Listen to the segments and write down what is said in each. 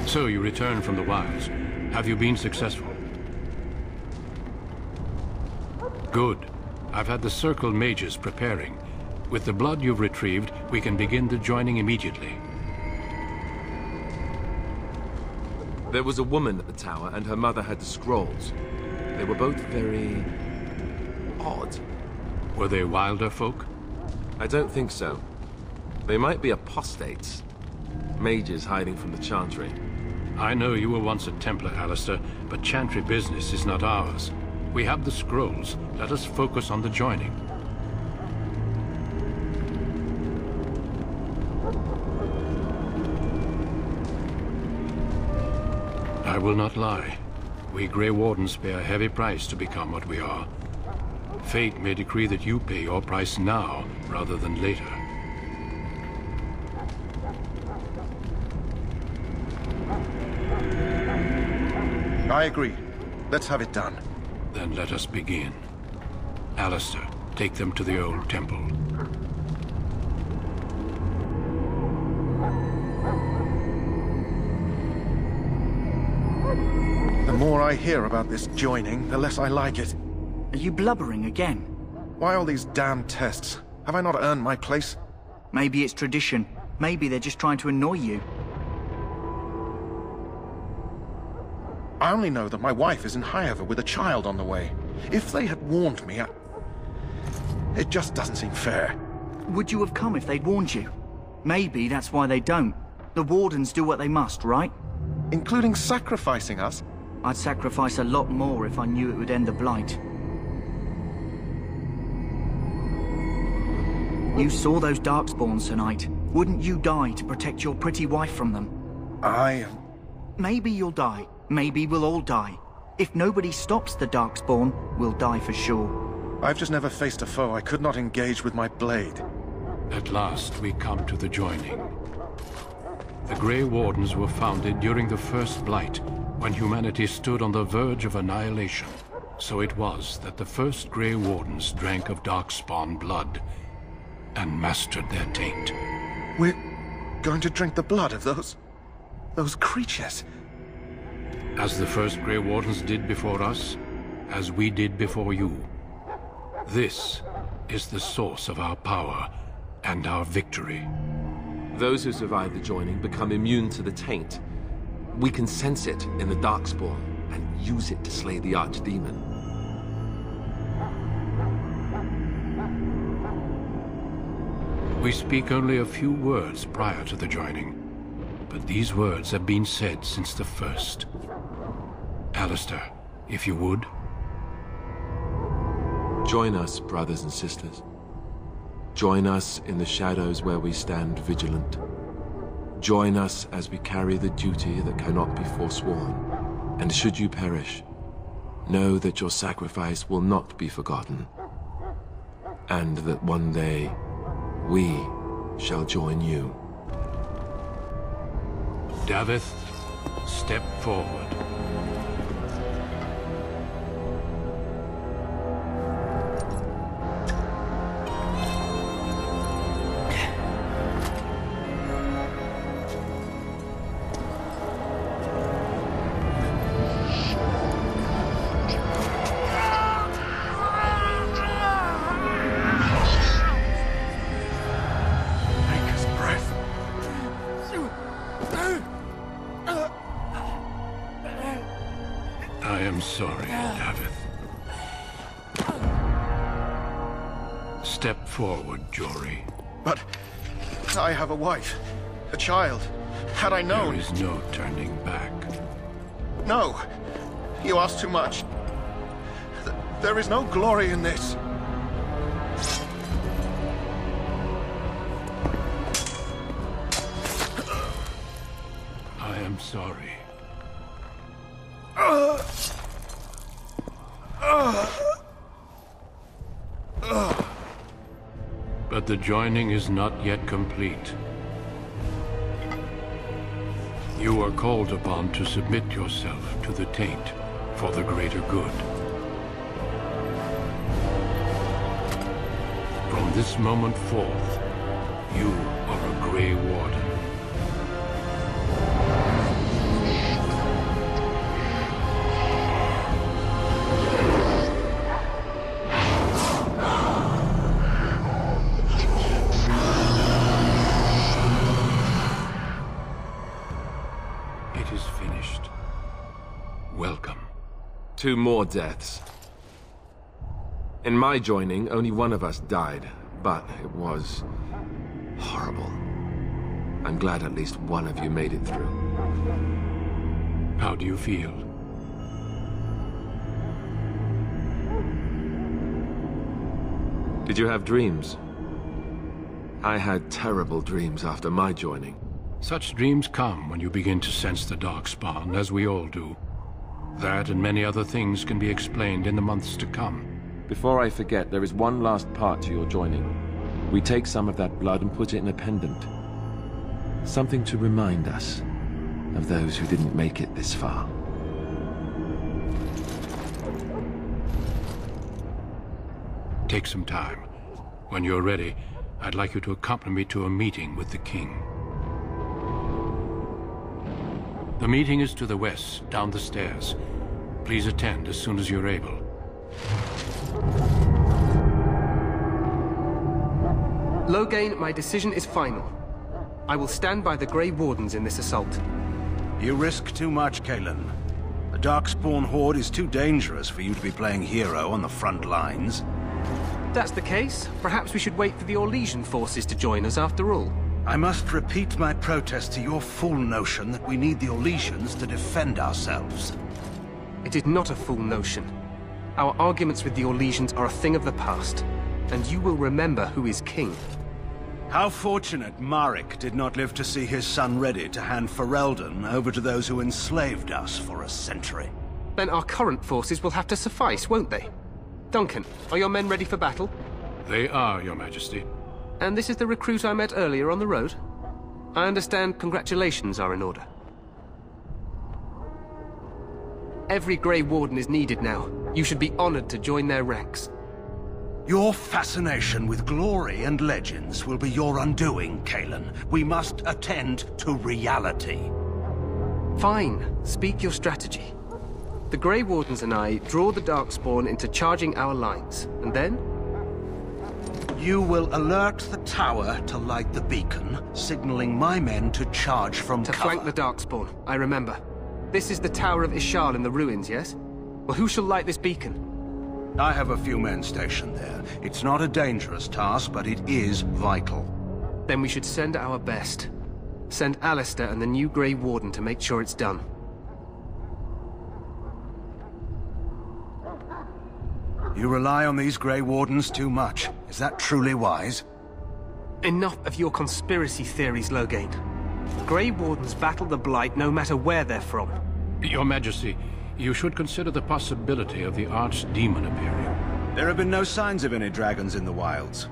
So you returned from the wilds. Have you been successful? Good. I've had the Circle mages preparing. With the blood you've retrieved, we can begin the joining immediately. There was a woman at the tower, and her mother had the scrolls. They were both very... odd. Were they wilder folk? I don't think so. They might be apostates. Mages hiding from the Chantry. I know you were once a Templar, Alistair, but Chantry business is not ours. We have the scrolls. Let us focus on the joining. I will not lie. We Grey Wardens pay a heavy price to become what we are. Fate may decree that you pay your price now, rather than later. I agree. Let's have it done. Then let us begin. Alistair, take them to the old temple. The more I hear about this joining, the less I like it. Are you blubbering again? Why all these damn tests? Have I not earned my place? Maybe it's tradition. Maybe they're just trying to annoy you. I only know that my wife is in Highever with a child on the way. If they had warned me, it just doesn't seem fair. Would you have come if they'd warned you? Maybe that's why they don't. The Wardens do what they must, right? Including sacrificing us? I'd sacrifice a lot more if I knew it would end the Blight. You saw those Darkspawns tonight. Wouldn't you die to protect your pretty wife from them? Maybe you'll die. Maybe we'll all die. If nobody stops the Darkspawn, we'll die for sure. I've just never faced a foe I could not engage with my blade. At last, we come to the joining. The Grey Wardens were founded during the First Blight, when humanity stood on the verge of annihilation. So it was that the first Grey Wardens drank of Darkspawn blood and mastered their taint. We're going to drink the blood of those creatures. As the first Grey Wardens did before us, as we did before you. This is the source of our power and our victory. Those who survive the joining become immune to the taint. We can sense it in the Darkspawn and use it to slay the Archdemon. We speak only a few words prior to the joining, but these words have been said since the first. Alistair, if you would. Join us, brothers and sisters. Join us in the shadows where we stand vigilant. Join us as we carry the duty that cannot be forsworn. And should you perish, know that your sacrifice will not be forgotten. And that one day, we shall join you. Davith, step forward. I am sorry, Davith. Step forward, Jory. But I have a wife, a child. Had I known... There is no turning back. No! You ask too much. There is no glory in this. I am sorry. But the joining is not yet complete. You are called upon to submit yourself to the taint for the greater good. From this moment forth, you are a Grey Warden. It is finished. Welcome. 2 more deaths. In my joining, only one of us died, but it was horrible. I'm glad at least one of you made it through. How do you feel? Did you have dreams? I had terrible dreams after my joining. Such dreams come when you begin to sense the Darkspawn, as we all do. That and many other things can be explained in the months to come. Before I forget, there is one last part to your joining. We take some of that blood and put it in a pendant. Something to remind us of those who didn't make it this far. Take some time. When you're ready, I'd like you to accompany me to a meeting with the king. The meeting is to the west, down the stairs. Please attend as soon as you're able. Loghain, my decision is final. I will stand by the Grey Wardens in this assault. You risk too much, Cailan. The Darkspawn Horde is too dangerous for you to be playing hero on the front lines. If that's the case, perhaps we should wait for the Orlesian forces to join us after all. I must repeat my protest to your fool notion that we need the Orlesians to defend ourselves. It is not a fool notion. Our arguments with the Orlesians are a thing of the past, and you will remember who is king. How fortunate Marek did not live to see his son ready to hand Ferelden over to those who enslaved us for a century. Then our current forces will have to suffice, won't they? Duncan, are your men ready for battle? They are, Your Majesty. And this is the recruit I met earlier on the road? I understand congratulations are in order. Every Grey Warden is needed now. You should be honored to join their ranks. Your fascination with glory and legends will be your undoing, Cailan. We must attend to reality. Fine. Speak your strategy. The Grey Wardens and I draw the Darkspawn into charging our lines, and then? You will alert the tower to light the beacon, signaling my men to charge from To cover. flank the Darkspawn, I remember. This is the Tower of Ishal in the ruins, yes? Well, who shall light this beacon? I have a few men stationed there. It's not a dangerous task, but it is vital. Then we should send our best. Send Alistair and the new Grey Warden to make sure it's done. You rely on these Grey Wardens too much. Is that truly wise? Enough of your conspiracy theories, Loghain. Grey Wardens battle the Blight no matter where they're from. Your Majesty, you should consider the possibility of the Archdemon appearing. There have been no signs of any dragons in the wilds.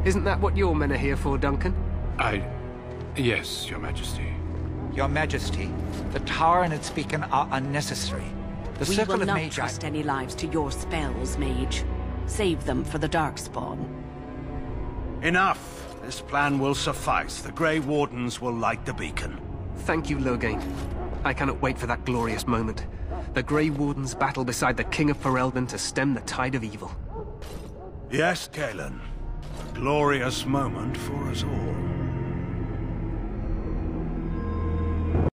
Isn't that what your men are here for, Duncan? Yes, Your Majesty. Your Majesty, the tower and its beacon are unnecessary. The We circle will of not Mage... trust any lives to your spells, Mage. Save them for the Darkspawn. Enough! This plan will suffice. The Grey Wardens will light the beacon. Thank you, Loghain. I cannot wait for that glorious moment. The Grey Wardens battle beside the King of Ferelden to stem the tide of evil. Yes, Cailan. A glorious moment for us all.